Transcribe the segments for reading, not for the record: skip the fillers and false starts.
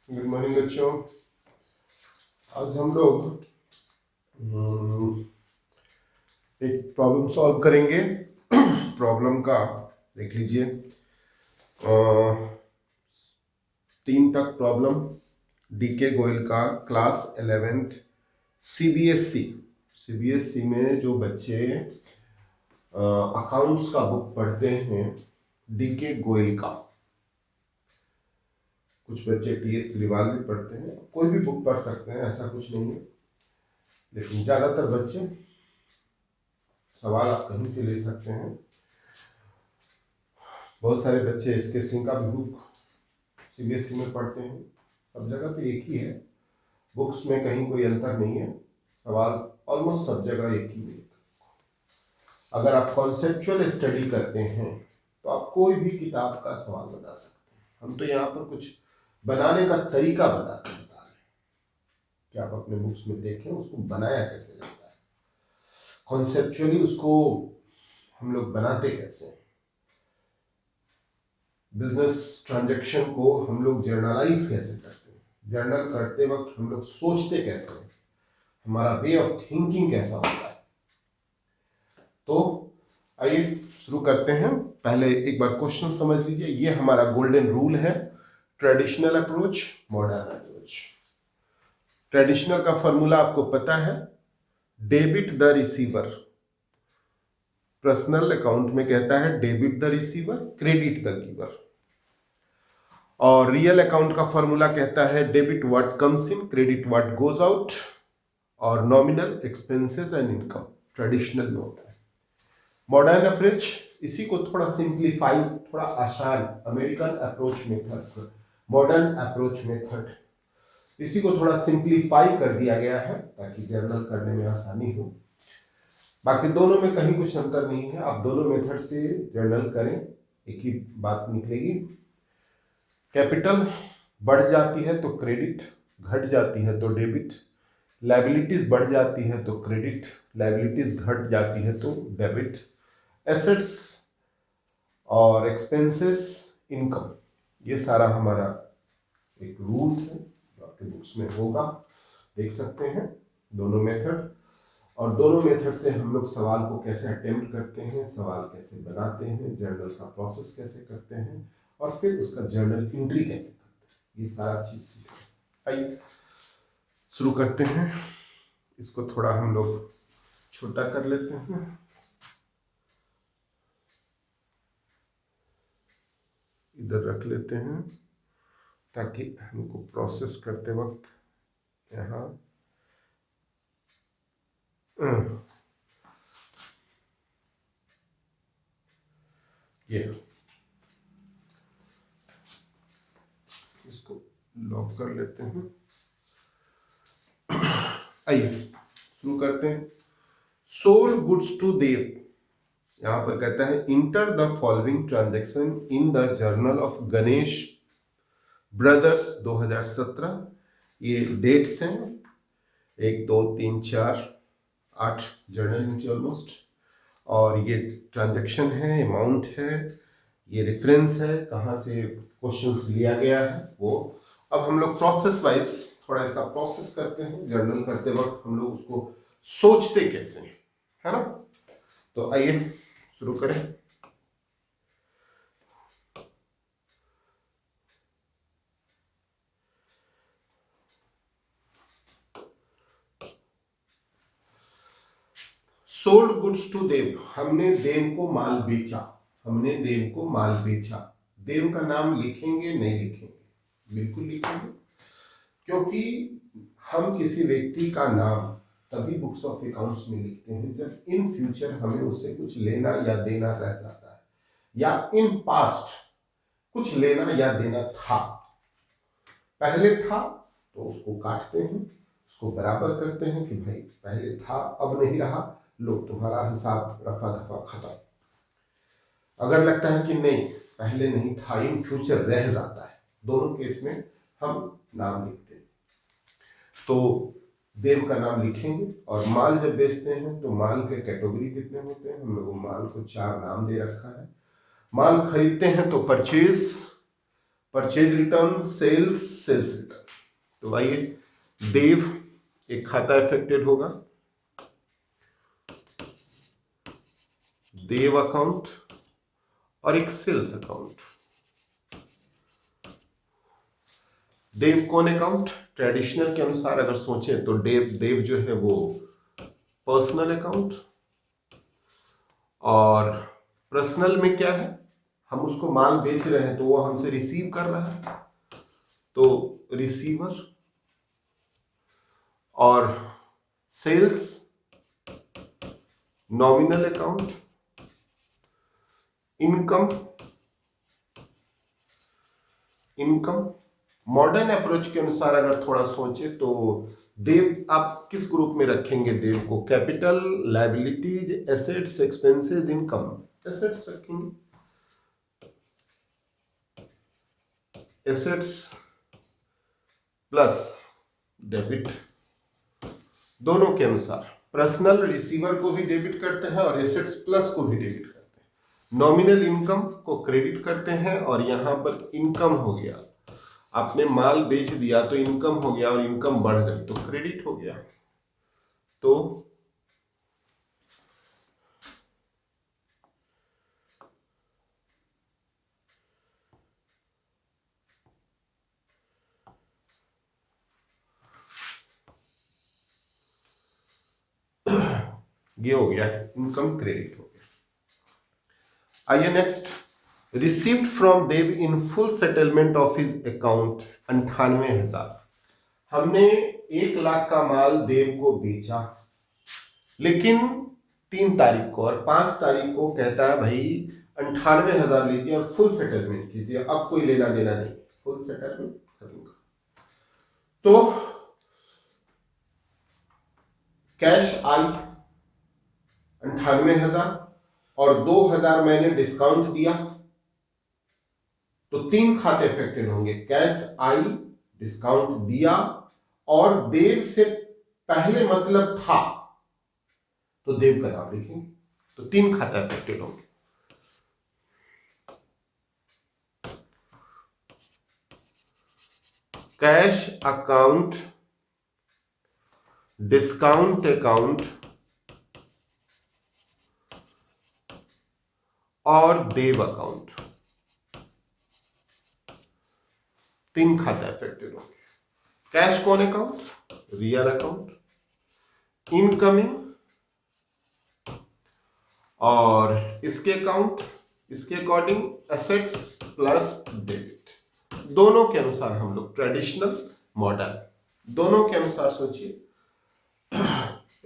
Good morning बच्चों। आज हम लोग एक प्रॉब्लम सॉल्व करेंगे। प्रॉब्लम का देख लीजिए, 3 तक प्रॉब्लम डीके गोयल का क्लास 11th सीबीएसई में जो बच्चे अकाउंट्स का बुक पढ़ते हैं, डीके गोयल का। कुछ बच्चे टीएस ग्रिवाल भी पढ़ते हैं, कोई भी बुक पढ़ सकते हैं, ऐसा कुछ नहीं है। लेकिन ज़्यादातर बच्चे सवाल आप कहीं से ले सकते हैं। बहुत सारे बच्चे इसके सिंह का भी बुक सीबीएसई में पढ़ते हैं। सब जगह तो एक ही है, बुक्स में कहीं कोई अंतर नहीं है, सवाल ऑलमोस्ट सब जगह एक ही है। अगर आप कॉन्सेप्चुअल स्टडी करते हैं तो आप कोई भी किताब का सवाल बता सकते हैं। हम तो यहाँ पर कुछ बनाने का तरीका बता रहे हैं कि आप अपने बुक्स में देखें उसको बनाया कैसे जाता है, कॉन्सेप्चुअली उसको हम लोग बनाते कैसे हैं। बिजनेस ट्रांजैक्शन को हम लोग जर्नलाइज कैसे करते हैं, जर्नल करते वक्त हम लोग सोचते कैसे हैं, हमारा वे ऑफ थिंकिंग कैसा होता है। तो आइए शुरू करते हैं। पहले एक बार क्वेश्चन समझ लीजिए। ये हमारा गोल्डन रूल है, traditional approach, modern approach. Traditional का फॉर्मूला आपको पता है, debit the receiver. Personal account में कहता है debit the receiver, credit the giver. और रियल अकाउंट का फॉर्मूला कहता है debit what comes in, credit what goes out. और nominal expenses and income traditional में होता है। मॉडर्न अप्रोच इसी को थोड़ा सिंप्लीफाई, थोड़ा आसान, American approach method, modern approach method, इसी को थोड़ा सिंप्लीफाई कर दिया गया है ताकि जर्नल करने में आसानी हो। बाकी दोनों में कहीं कुछ अंतर नहीं है, आप दोनों मेथड से जर्नल करें, एक ही बात निकलेगी। कैपिटल बढ़ जाती है तो क्रेडिट, घट जाती है तो डेबिट। लायबिलिटीज बढ़ जाती है तो क्रेडिट, लायबिलिटीज घट जाती है तो डेबिट। एसेट्स और एक्सपेंसेस, इनकम, ये सारा हमारा एक रूल्स है जो आपके बुक्स में होगा, देख सकते हैं दोनों मेथड। और दोनों मेथड से हम लोग सवाल को कैसे अटेम्प्ट करते हैं, सवाल कैसे बनाते हैं, जर्नल का प्रोसेस कैसे करते हैं, और फिर उसका जर्नल एंट्री कैसे करते हैं, ये सारा चीज सीखें। आइए शुरू करते हैं। इसको थोड़ा हम लोग छोटा कर लेते हैं, इधर रख लेते हैं ताकि हमको प्रोसेस करते वक्त यहाँ ये इसको लॉक कर लेते हैं। आइए शुरू करते हैं। सोल्ड गुड्स टू देव, यहां पर कहता है enter the following transaction in the journal of Ganesh brothers 2017। ये डेट्स हैं 1 2 3 4 8 जर्नल नीचे ऑलमोस्ट। और ये ट्रांजैक्शन है, अमाउंट है, ये रेफरेंस है, कहाँ से क्वेश्चंस लिया गया है वो। अब हम लोग प्रोसेस वाइज थोड़ा इसका प्रोसेस करते हैं। जर्नल करते वक्त हम लोग उसको सोचते कैसे हैं, है ना। तो आइए शुरू करें। सोल्ड गुड्स टू देव, हमने देव को माल बेचा, हमने देव को माल बेचा। देव का नाम लिखेंगे नहीं लिखेंगे? बिल्कुल लिखेंगे, क्योंकि हम किसी व्यक्ति का नाम तभी बुक्स ऑफ अकाउंट्स में लिखते हैं जब इन फ्यूचर हमें उससे कुछ लेना या देना रह जाता है, या इन पास्ट कुछ लेना या देना था। पहले था तो उसको काटते हैं, उसको बराबर करते हैं कि भाई पहले था अब नहीं रहा, लो तुम्हारा हिसाब रफा दफा खत्म। अगर लगता है कि नहीं पहले नहीं था, इन फ्यूचर रह जाता है, दोनों केस में हम नाम लिखते हैं। तो देव का नाम लिखेंगे। और माल जब बेचते हैं तो माल के कैटेगरी कितने होते हैं, हम लोग माल को 4 नाम दे रखा है। माल खरीदते हैं तो purchase, purchase return, sales, sales return. तो आइए, देव एक खाता अफेक्टेड होगा, देव अकाउंट, और एक सेल्स अकाउंट। देव कौन अकाउंट? ट्रेडिशनल के अनुसार अगर सोचें तो देव जो है वो पर्सनल अकाउंट, और पर्सनल में क्या है, हम उसको माल बेच रहे हैं तो वो हमसे रिसीव कर रहा है, तो रिसीवर। और sales nominal account, income modern approach के अनुसार अगर थोड़ा सोचे तो देव आप किस ग्रुप में रखेंगे? देव को capital, liabilities, assets, expenses, income. Assets रखेंगे, एसेट्स प्लस डेबिट, दोनों के अनुसार। पर्सनल रिसीवर को भी डेबिट करते हैं और एसेट्स प्लस को भी डेबिट करते हैं। नॉमिनल इनकम को क्रेडिट करते हैं, और यहां पर इनकम हो गया, आपने माल बेच दिया तो इनकम हो गया, और इनकम बढ़ गई तो क्रेडिट हो गया। तो ये हो गया, इनकम क्रेडिट हो गया। आइए next, received from Dev in full settlement of his account 98,000। हमने 1,00,000 का माल देव को बेचा, लेकिन 3 तारीख को और 5 तारीख को कहता है भाई 98,000 लीजिए और फुल सेटलमेंट कीजिए, अब कोई लेना देना नहीं, फुल सेटलमेंट करूंगा। तो कैश आई 98,000 और 2,000 मैंने डिस्काउंट दिया, तो 3 खाते अफेक्टेड होंगे। कैश आई, डिस्काउंट दिया, और देव से पहले मतलब था तो देव का नाम लिखेंगे, तो 3 खाते अफेक्टेड होंगे। कैश अकाउंट, डिस्काउंट अकाउंट और देव अकाउंट, 3 खाते अफेक्टेड होंगे। कैश कौन अकाउंट? रियल अकाउंट, इनकमिंग और इसके अकाउंट, इसके अकॉर्डिंग एसेट्स प्लस डेबिट। दोनों के अनुसार हम लोग ट्रेडिशनल, मॉडर्न, दोनों के अनुसार सोचिए।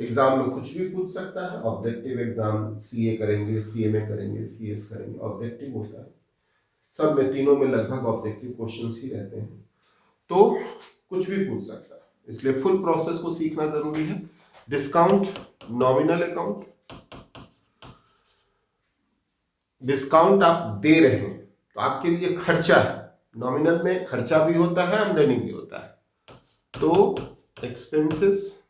एग्जाम में कुछ भी पूछ सकता है, ऑब्जेक्टिव एग्जाम सीए करेंगे, सीएमए करेंगे, सीएस करेंगे, ऑब्जेक्टिव होता है सब में, तीनों में लगभग ऑब्जेक्टिव क्वेश्चंस ही रहते हैं, तो कुछ भी पूछ सकता है, इसलिए फुल प्रोसेस को सीखना जरूरी है। डिस्काउंट नॉमिनल अकाउंट, डिस्काउंट आप दे रहे हैं तो आपके लिए खर्चा है, नॉमिनल में खर्चा भी होता है, आमदनी भी होता है, तो एक्सपेंसेस,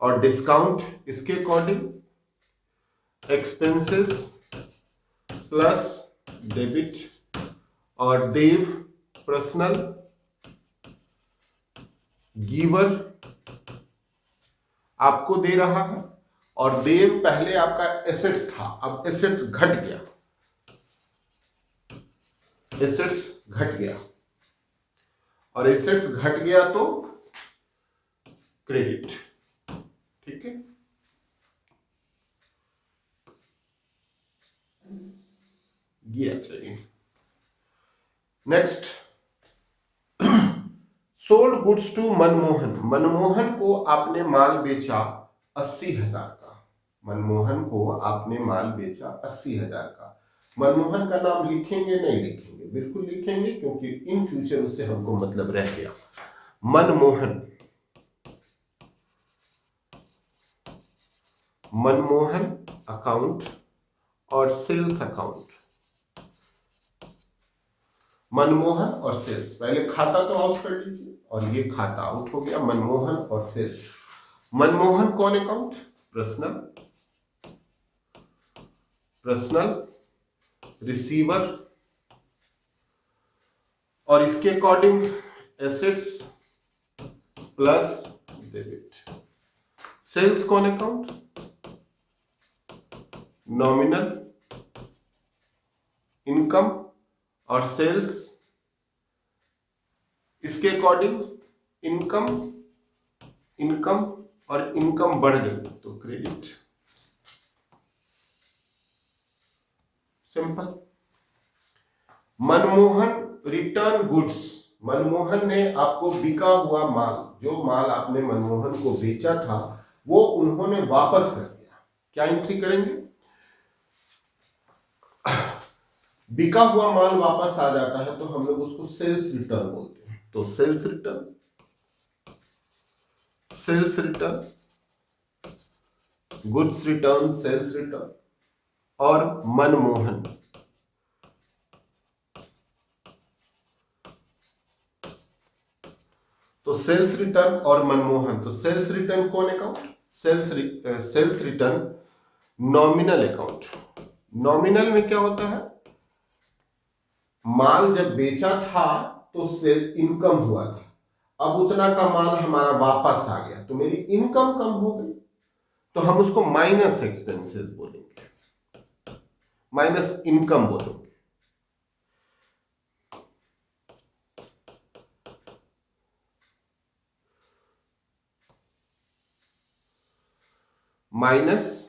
और डिस्काउंट इसके अकॉर्डिंग एक्सपेंसेस प्लस डेबिट, और देव पर्सनल, गिवर आपको दे रहा है, और देव पहले आपका एसेट्स था, अब एसेट्स घट गया, एसेट्स घट गया, और एसेट्स घट गया तो क्रेडिट, ठीक है। ये चाहिए। Next, sold goods to Manmohan. Manmohan को आपने माल बेचा 80,000 का, मनमोहन को आपने माल बेचा 80,000 का। मनमोहन का नाम लिखेंगे? नहीं लिखेंगे, बिल्कुल लिखेंगे, क्योंकि इन फ्यूचर उससे हमको मतलब रह गया। मनमोहन, मनमोहन अकाउंट और सेल्स अकाउंट, मनमोहन और सेल्स, पहले खाता तो आउट कर लीजिए, और ये खाता आउट हो गया, मनमोहन और सेल्स। मनमोहन कौन अकाउंट? पर्सनल, पर्सनल रिसीवर, और इसके according assets plus debit. Sales कौन अकाउंट? नॉमिनल इनकम और सेल्स इसके अकॉर्डिंग इनकम, इनकम और इनकम बढ़ गई तो credit. Simple. Manmohan return goods, Manmohan ने आपको बिका हुआ माल, जो माल आपने मनमोहन को बेचा था वो उन्होंने वापस कर दिया। क्या एंट्री करेंगे? बिका हुआ माल वापस आ जाता है तो हम लोग उसको सेल्स रिटर्न बोलते हैं। तो sales return, sales return, goods return, sales return. और मनमोहन, तो सेल्स रिटर्न और मनमोहन। तो सेल्स रिटर्न कौन account? Sales return nominal account. Nominal में क्या होता है? माल जब बेचा था तो सेल इनकम हुआ था, अब उतना का माल हमारा वापस आ गया तो मेरी इनकम कम हो गई, तो हम उसको माइनस एक्सपेंसेस बोलेंगे, माइनस इनकम बोलेंगे। माइनस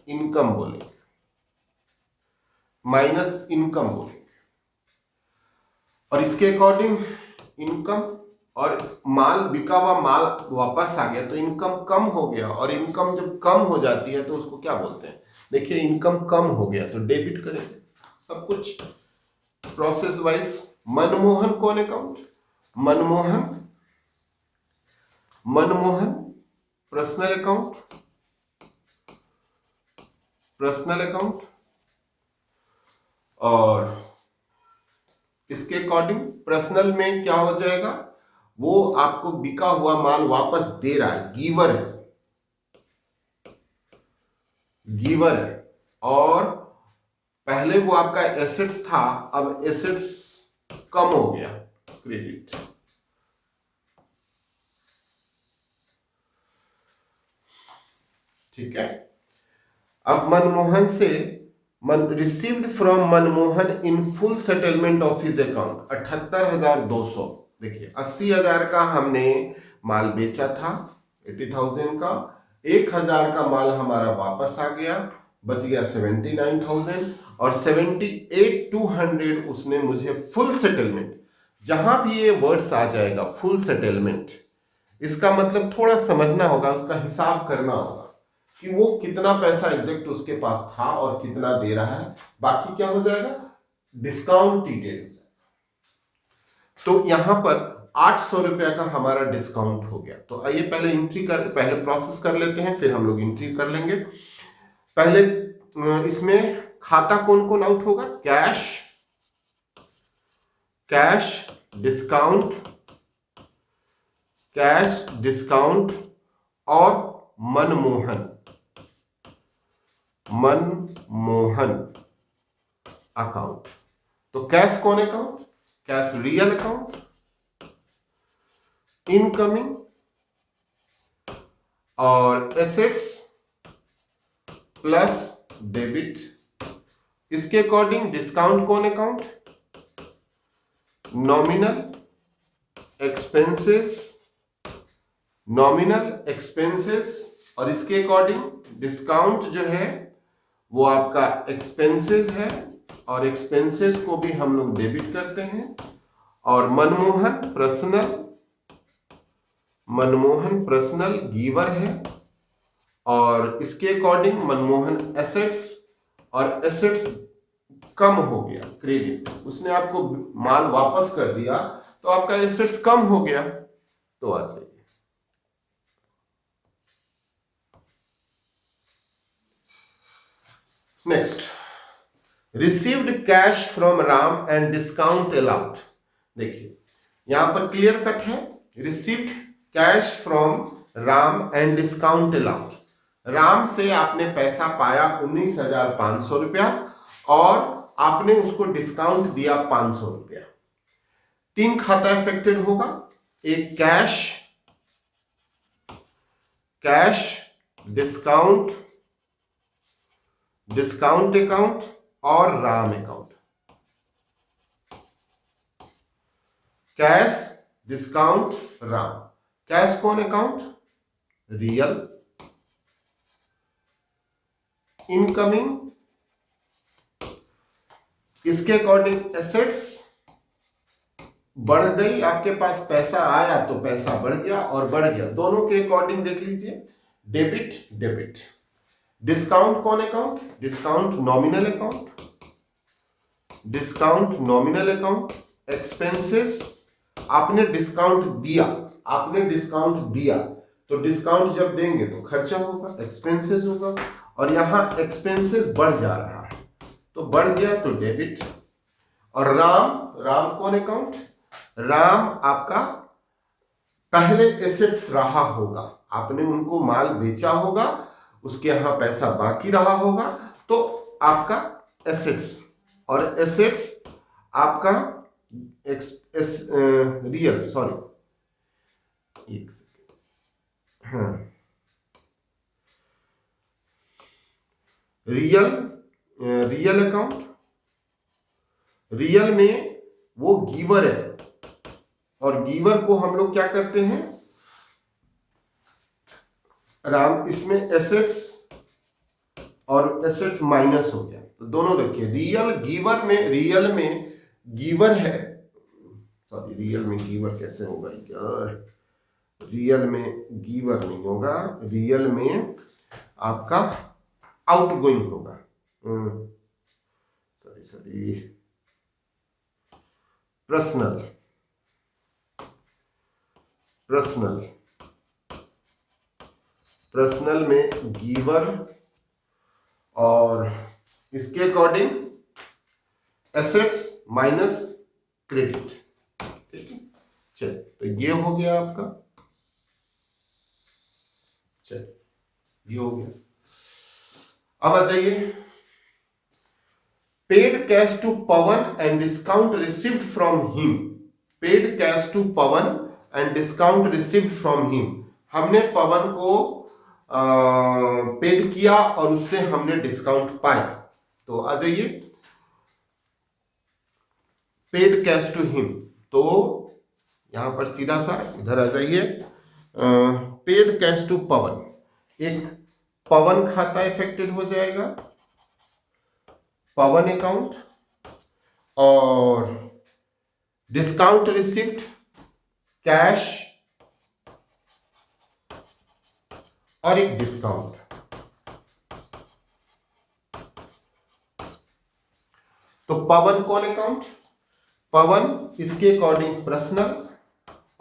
इनकम बोलेंगे, माइनस इनकम बोलेंगे। और इसके अकॉर्डिंग इनकम और माल, बिका हुआ माल वापस आ गया तो इनकम कम हो गया, और इनकम जब कम हो जाती है तो उसको क्या बोलते हैं? देखिए इनकम कम हो गया तो डेबिट करेंगे सब कुछ प्रोसेस वाइज। मनमोहन कौन account? Manmohan personal account, personal account. और इसके अकॉर्डिंग पर्सनल में क्या हो जाएगा? वो आपको बिका हुआ माल वापस दे रहा है, गिवर है, गिवर है। और पहले वो आपका एसेट्स था, अब एसेट्स कम हो गया, क्रेडिट। ठीक है। अब मनमोहन से received from Manmohan in full settlement of his account 78,200। देखिए 80,000 का हमने माल बेचा था, 80,000 का, 1,000 का माल हमारा वापस आ गया, बच गया 79,000, और 78,200 उसने मुझे फुल सेटलमेंट। जहां भी ये वर्ड्स आ जाएगा फुल सेटलमेंट, इसका मतलब थोड़ा समझना होगा, उसका हिसाब करना होगा कि वो कितना पैसा एग्जैक्ट उसके पास था और कितना दे रहा है। बाकी क्या हो जाएगा? डिस्काउंट डिटेल हो जाएगा। तो यहां पर 800 रुपया का हमारा डिस्काउंट हो गया। तो आइए पहले प्रोसेस कर लेते हैं, फिर हम लोग एंट्री कर लेंगे। पहले इसमें खाता कौन कौन आउट होगा? कैश डिस्काउंट और मनमोहन अकाउंट। तो कैश कौन account? Cash real account, incoming और एसेट्स प्लस डेबिट। इसके अकॉर्डिंग डिस्काउंट कौन अकाउंट? नॉमिनल एक्सपेंसेस, और इसके अकॉर्डिंग डिस्काउंट जो है वो आपका एक्सपेंसेस है, और एक्सपेंसेस को भी हम लोग डेबिट करते हैं। और मनमोहन पर्सनल गिवर है, और इसके अकॉर्डिंग मनमोहन एसेट्स, और एसेट्स कम हो गया, क्रेडिट। उसने आपको माल वापस कर दिया तो आपका एसेट्स कम हो गया, तो आ जाइए। Next, received cash from Ram and discount allowed. देखिए यहां पर क्लियर कट है, received cash from Ram and discount allowed. Ram से आपने पैसा पाया 19,500 रुपया, और आपने उसको डिस्काउंट दिया 500 रुपया। 3 खाता इफेक्टेड होगा, एक कैश, डिस्काउंट अकाउंट और Ram account. Cash, discount, Ram. Cash कौन अकाउंट? रियल। इनकमिंग, इसके अकॉर्डिंग एसेट्स बढ़ गई, आपके पास पैसा आया तो पैसा बढ़ गया और बढ़ गया, दोनों के अकॉर्डिंग देख लीजिए, डेबिट डेबिट। डिस्काउंट कौन account? Discount nominal account, expenses, आपने डिस्काउंट दिया तो डिस्काउंट जब देंगे तो खर्चा होगा, एक्सपेंसेस होगा, और यहां एक्सपेंसेस बढ़ जा रहा है तो बढ़ गया तो डेबिट। और राम कौन अकाउंट? राम आपका पहले एसेट्स रहा होगा, आपने उनको माल बेचा होगा, उसके यहां पैसा बाकी रहा होगा, तो आपका एसेट्स, और एसेट्स आपका रियल, सॉरी एक सेकेंड, हाँ, रियल अकाउंट, रियल में वो गिवर है, और गिवर को हम लोग क्या करते हैं, राम, इसमें एसेट्स और एसेट्स माइनस हो गया तो दोनों रखिए। रियल में गिवर है, सॉरी रियल में गिवर कैसे होगा यार, रियल में गिवर नहीं होगा, रियल में आपका आउटगोइंग होगा, सॉरी पर्सनल में गिवर, और इसके अकॉर्डिंग एसेट्स माइनस क्रेडिट, ठीक है। चल, तो ये हो गया आपका, चल ये हो गया। अब आ जाइए, paid cash to Pawan and discount received from him. Paid cash to Pawan and discount received from him, हमने पवन को पेड किया और उससे हमने डिस्काउंट पाया, तो आ जाइए पेड कैश टू हिम, तो यहां पर सीधा सा इधर आ जाइए, पेड कैश टू पवन, एक पवन खाता इफेक्टेड हो जाएगा, पवन अकाउंट, और डिस्काउंट रिसिप्ट कैश और एक डिस्काउंट। तो पवन कौन अकाउंट? पवन इसके अकॉर्डिंग पर्सनल,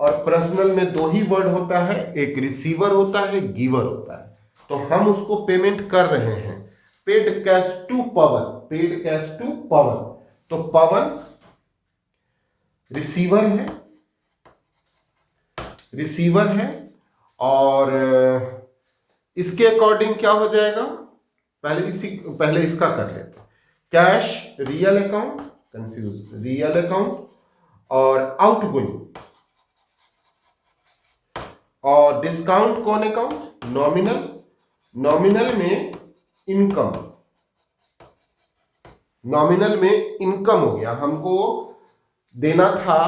और पर्सनल में दो ही वर्ड होता है, एक रिसीवर होता है, गिवर होता है, तो हम उसको पेमेंट कर रहे हैं। Paid cash to Pawan, paid cash to Pawan, तो पवन रिसीवर है, और इसके अकॉर्डिंग क्या हो जाएगा, पहले इसका कर लेते हैं। Cash real account, confuse, real account और आउटगोइंग, और डिस्काउंट कौन अकाउंट? नॉमिनल में इनकम, हो गया, हमको देना था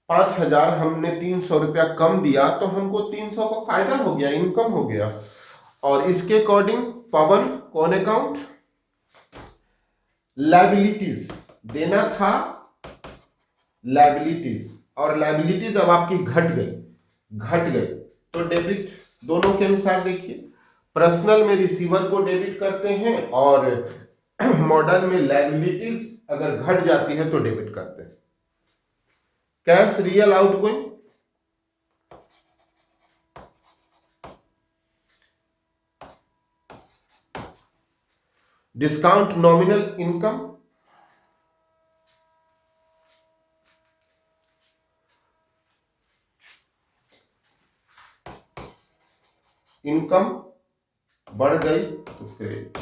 5,000, हमने 300 रुपया कम दिया तो हमको 300 का फायदा हो गया, इनकम हो गया। और इसके अकॉर्डिंग पवन कौन अकाउंट? लायबिलिटीज, देना था लायबिलिटीज, और लायबिलिटीज अब आपकी घट गई तो डेबिट। दोनों के अनुसार देखिए, पर्सनल में रिसीवर को डेबिट करते हैं, और मॉडर्न में लायबिलिटीज अगर घट जाती है तो डेबिट करते हैं। Cash real outgoing, discount nominal income बढ़ गई तो क्रेडिट।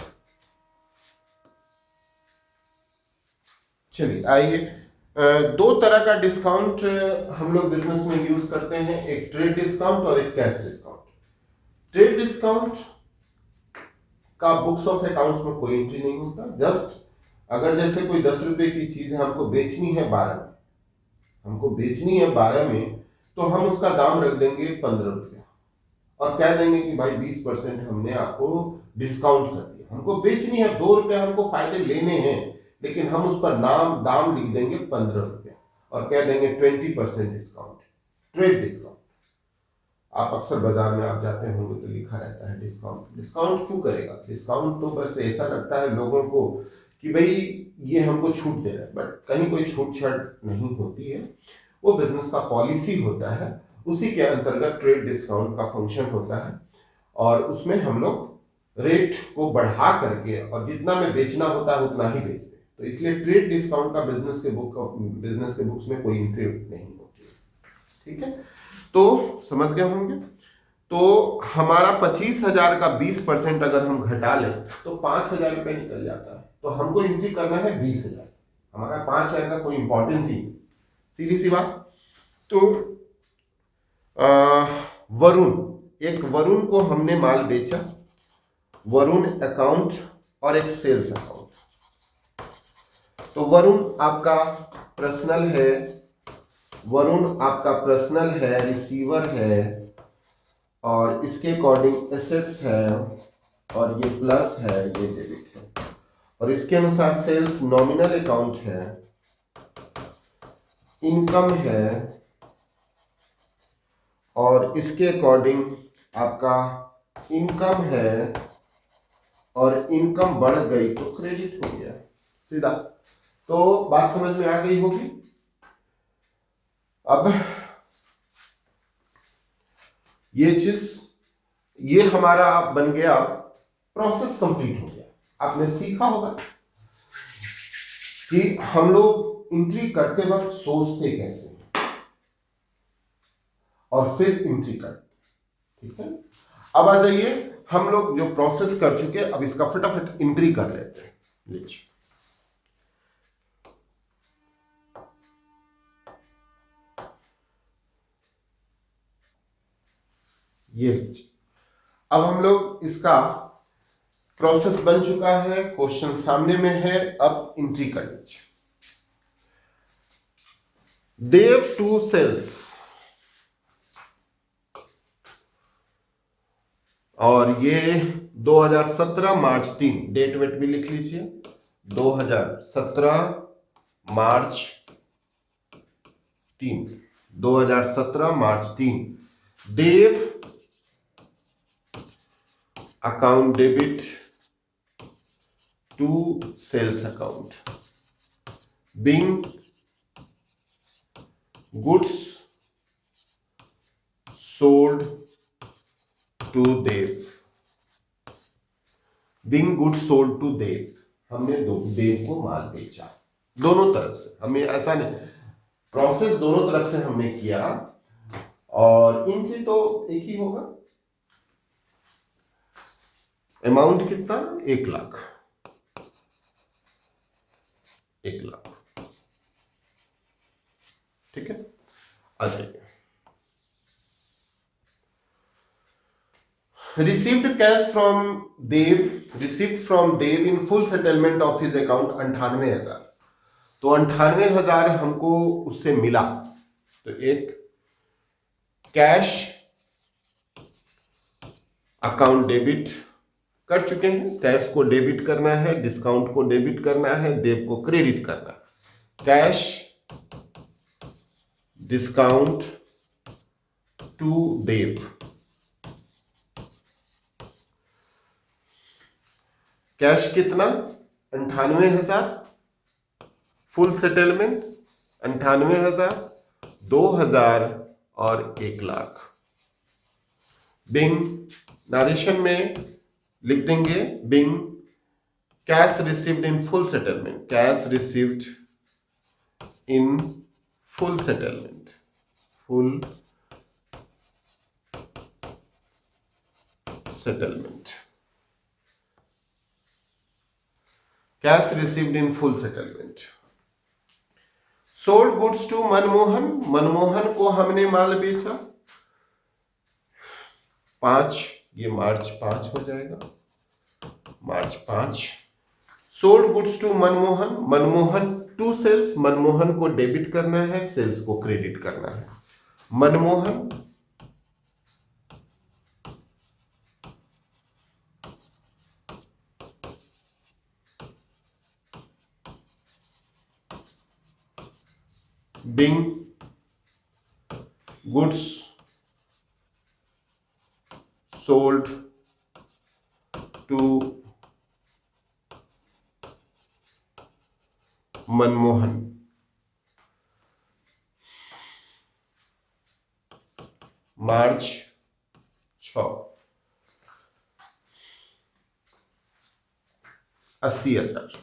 चलिए आइए, दो तरह का डिस्काउंट हम लोग बिजनेस में यूज करते हैं, एक ट्रेड डिस्काउंट और एक कैश डिस्काउंट। ट्रेड डिस्काउंट का बुक्स ऑफ अकाउंट्स में कोई एंट्री नहीं होता। जस्ट अगर जैसे कोई 10 रुपए की चीज है, हमको बेचनी है 12 में, हमको बेचनी है 12 में, तो हम उसका दाम रख देंगे 15 रुपया और कह देंगे कि भाई 20% हमने आपको डिस्काउंट कर दिया। हमको बेचनी है 2 रुपया, हमको फायदे लेने हैं, लेकिन हम उस पर दाम लिख देंगे 15 रुपया और कह देंगे 20% डिस्काउंट, ट्रेड डिस्काउंट। आप अक्सर बाजार में आप जाते होंगे तो लिखा रहता है डिस्काउंट। डिस्काउंट क्यों करेगा? डिस्काउंट तो बस ऐसा लगता है लोगों को कि भाई ये हमको छूट दे रहा है, बट कहीं कोई छूट छाट नहीं होती है, वो बिजनेस का पॉलिसी होता है। उसी के अंतर्गत ट्रेड डिस्काउंट का फंक्शन होता है और उसमें हम लोग रेट को बढ़ा करके और जितना में बेचना होता है उतना ही बेचते हैं। तो इसलिए ट्रेड डिस्काउंट का बिजनेस के बुक्स में कोई एंट्री नहीं होती है। ठीक है, तो समझ गए होंगे। तो हमारा 25,000 का 20% अगर हम घटा लें तो 5,000 रुपये निकल जाता है। तो हमको एंट्री करना है 20,000 से, हमारा 5,000 का कोई इंपॉर्टेंस ही नहीं, सीधी सी बात। तो वरुण को हमने माल बेचा, वरुण अकाउंट और एक सेल्स अकाउंट। तो वरुण आपका पर्सनल है, रिसीवर है और इसके अकॉर्डिंग एसेट्स है और ये प्लस है, ये डेबिट है। और इसके अनुसार सेल्स नॉमिनल अकाउंट है, इनकम है और इसके अकॉर्डिंग आपका इनकम है और इनकम बढ़ गई तो क्रेडिट हो गया, सीधा। तो बात समझ में आ गई होगी। अब ये हमारा बन गया, प्रोसेस कंप्लीट हो गया। आपने सीखा होगा कि हम लोग एंट्री करते वक्त सोचते कैसे हैं और फिर एंट्री करते। ठीक है, अब आ जाइए, हम लोग जो प्रोसेस कर चुके हैं अब इसका फटाफट एंट्री कर लेते हैं। लीजिए, ये अब हम लोग इसका प्रोसेस बन चुका है, क्वेश्चन सामने में है, अब एंट्री कर लीजिए। देव टू सेल्स, और ये 2017 मार्च 3, डेट वेट भी लिख लीजिए, 2017 March 3, 2017 March 3। Dev account debit to sales account, being goods sold to Dev, being goods sold to Dev. हमने देव को माल बेचा, दोनों तरफ से। हमें ऐसा नहीं, प्रोसेस दोनों तरफ से हमने किया और एंट्री तो एक ही होगा। अमाउंट कितना? 1 लाख, 1 लाख। ठीक है, आ जाइए। Received cash from Dev, received from Dev in full settlement of his account 98,000। तो 98,000 हमको उससे मिला, तो एक कैश अकाउंट डेबिट कर चुके हैं। कैश को डेबिट करना है, डिस्काउंट को डेबिट करना है, देव को क्रेडिट करना है। Cash discount to Dev, cash कितना? 98,000, फुल सेटलमेंट 98,000, 2,000 और 1 लाख। बिंग नरेशन में लिख देंगे, being cash received in full settlement, cash received in full settlement, full settlement, cash received in full settlement. Sold goods to Manmohan, Manmohan को हमने माल बेचा 5, ये मार्च 5 हो जाएगा, March 5। Sold goods to Manmohan, Manmohan to sales, Manmohan को डेबिट करना है, सेल्स को क्रेडिट करना है। Manmohan being goods sold to Manmohan, March 6, 80,000।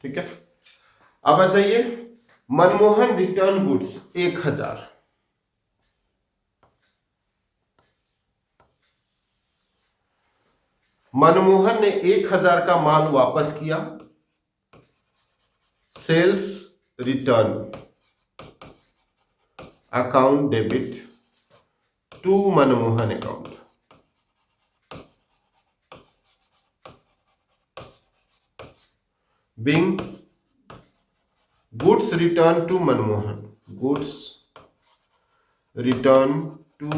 ठीक है, अब आ जाइए, मनमोहन रिटर्न गुड्स 1,000, मनमोहन ने 1,000 का माल वापस किया, sales return account debit to Manmohan account, being goods return to Manmohan, goods return to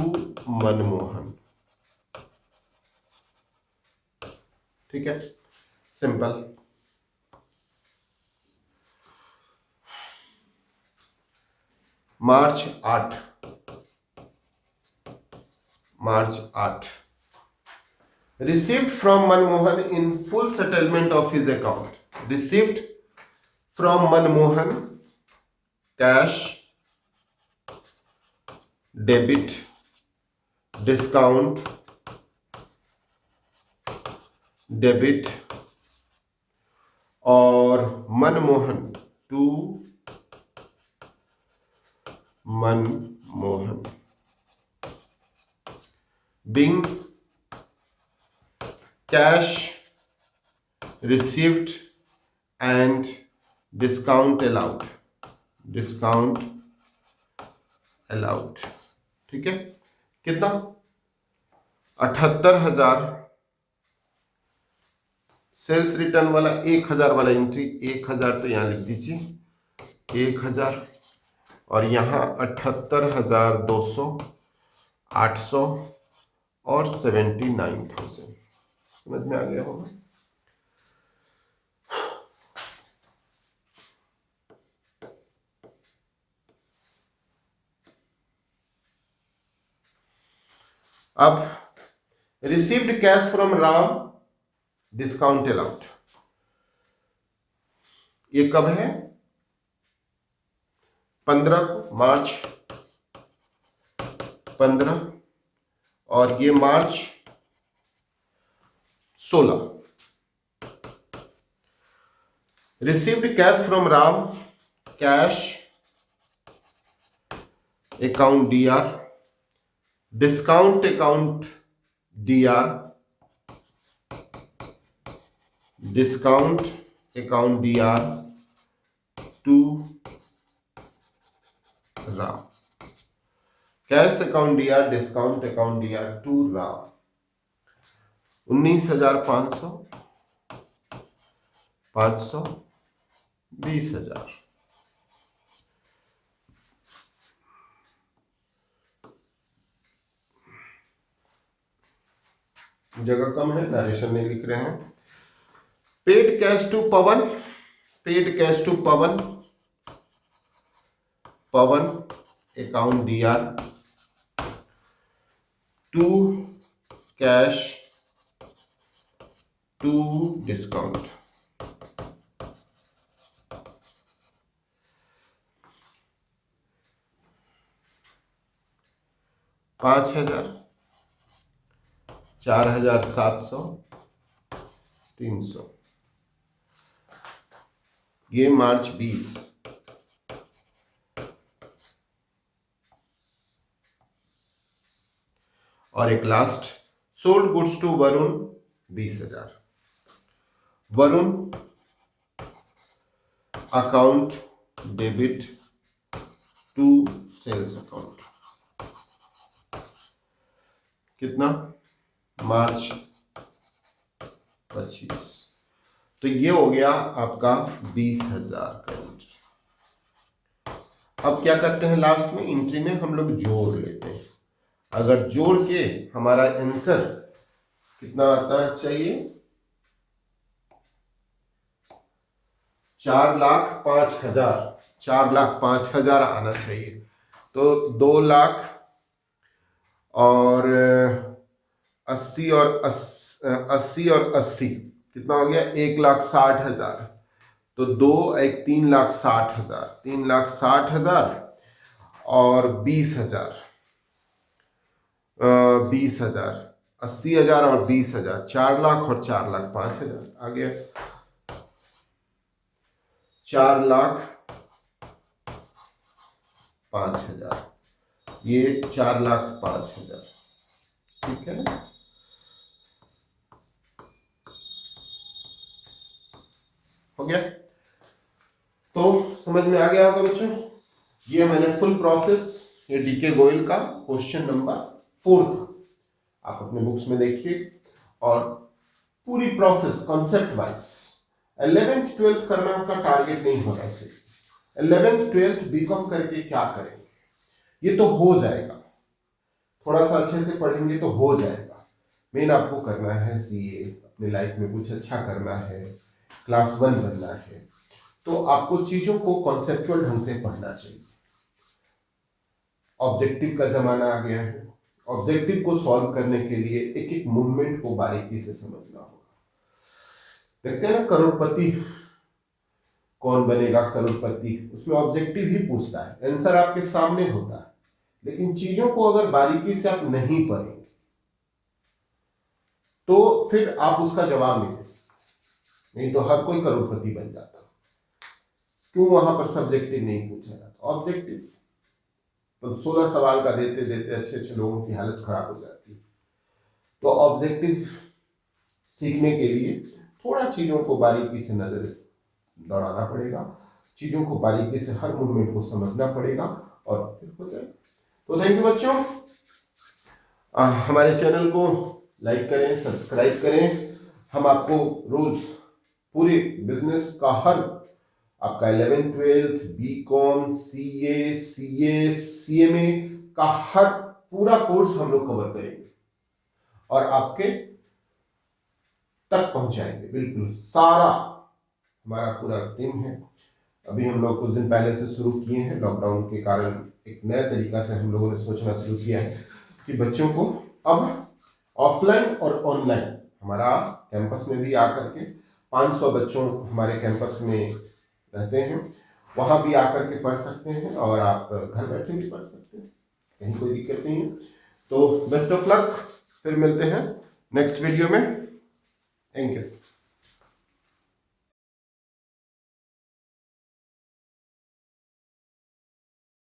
Manmohan. ठीक है, simple. March 8, March 8, received from Manmohan in full settlement of his account, received from Manmohan cash debit discount debit और Manmohan to Manmohan, being cash received and discount allowed, discount allowed. ठीक है, कितना 78,000, sales return वाला 1,000 वाला entry, 1,000 तो यहां लिख दीजिए 1,000, और यहां 78,200, 800 और 79,000। समझ में आ गया होगा। अब received cash from Ram discount allowed, ये कब है 15 को, मार्च 15, और ये March 16। Received cash from Ram, cash account DR, discount account DR, discount account DR to Ram, cash account DR, discount account DR to Ram, 19,500, 500, 20,000। जगह कम है, नरेशन नहीं लिख रहे हैं। Paid cash to Pawan, paid cash to Pawan, Pawan account DR to cash to discount, 5,000, 4,700, 300। ये March 20। और एक last, sold goods to Varun 20,000, Varun account debit to sales account. कितना? मार्च 25। तो ये हो गया आपका 20,000 करोड़। अब क्या करते हैं, लास्ट में एंट्री में हम लोग जोड़ लेते हैं। अगर जोड़ के हमारा आंसर कितना आता चाहिए, 4,05,000, 4,05,000 आना चाहिए। तो 2,00,000 और 80 और 80 कितना हो गया, 1,60,000। तो 3,60,000, 3,60,000 और 20,000, 20,000, 80,000 और 20,000, 4,00,000 और 4,05,000 आ गया। 4,05,000, ये 4,05,000, ठीक है ना। हो गया, तो समझ में आ गया होगा बच्चों। ये मैंने फुल प्रोसेस, ये डीके गोयल का क्वेश्चन नंबर 4 था। आप अपने बुक्स में देखिए और पूरी process concept wise. 11th 12th करना आपका टारगेट नहीं होना चाहिए। 11th 12th बीकॉम करके क्या करेंगे, ये तो हो जाएगा, थोड़ा सा अच्छे से पढ़ेंगे तो हो जाएगा। मेन आपको करना है सीए, अपने लाइफ में कुछ अच्छा करना है, क्लास 1 बनना है, तो आपको चीजों को कॉन्सेप्चुअल ढंग से पढ़ना चाहिए। ऑब्जेक्टिव का जमाना आ गया है, ऑब्जेक्टिव को सॉल्व करने के लिए एक एक मूवमेंट को बारीकी से समझना होगा। देखते हैं ना, करोड़पति कौन बनेगा करोड़पति, उसमें ऑब्जेक्टिव ही पूछता है, आंसर आपके सामने होता है, लेकिन चीजों को अगर बारीकी से आप नहीं पढ़ेंगे तो फिर आप उसका जवाब नहीं दे सकते। नहीं तो हर कोई करोड़पति बन जाता। क्यों वहां पर सब्जेक्टिव नहीं पूछा जाता, ऑब्जेक्टिव तो 16 सवाल का देते देते अच्छे अच्छे लोगों की हालत खराब हो जाती है। तो ऑब्जेक्टिव सीखने के लिए थोड़ा चीजों को बारीकी से नजर दौड़ाना पड़ेगा, चीजों को बारीकी से हर मूवमेंट को समझना पड़ेगा और फिर हो जाए। तो थैंक यू बच्चों, हमारे चैनल को लाइक करें, सब्सक्राइब करें। हम आपको रोज पूरे बिजनेस का हर आपका 11th 12th BCom, CA, CA, CMA का हर पूरा कोर्स हम लोग कवर करेंगे और आपके तक पहुंचाएंगे। बिल्कुल सारा हमारा पूरा टीम है। अभी हम लोग कुछ दिन पहले से शुरू किए हैं, लॉकडाउन के कारण एक नया तरीका से हम लोगों ने सोचना शुरू किया है कि बच्चों को अब ऑफलाइन और ऑनलाइन हमारा कैंपस में भी आकर के 500 बच्चों हमारे कैंपस में रहते हैं, वहां भी आकर के पढ़ सकते हैं और आप घर बैठे भी पढ़ सकते हैं, कहीं कोई दिक्कत नहीं है। तो बेस्ट ऑफ लक, फिर मिलते हैं नेक्स्ट वीडियो में। Thank you.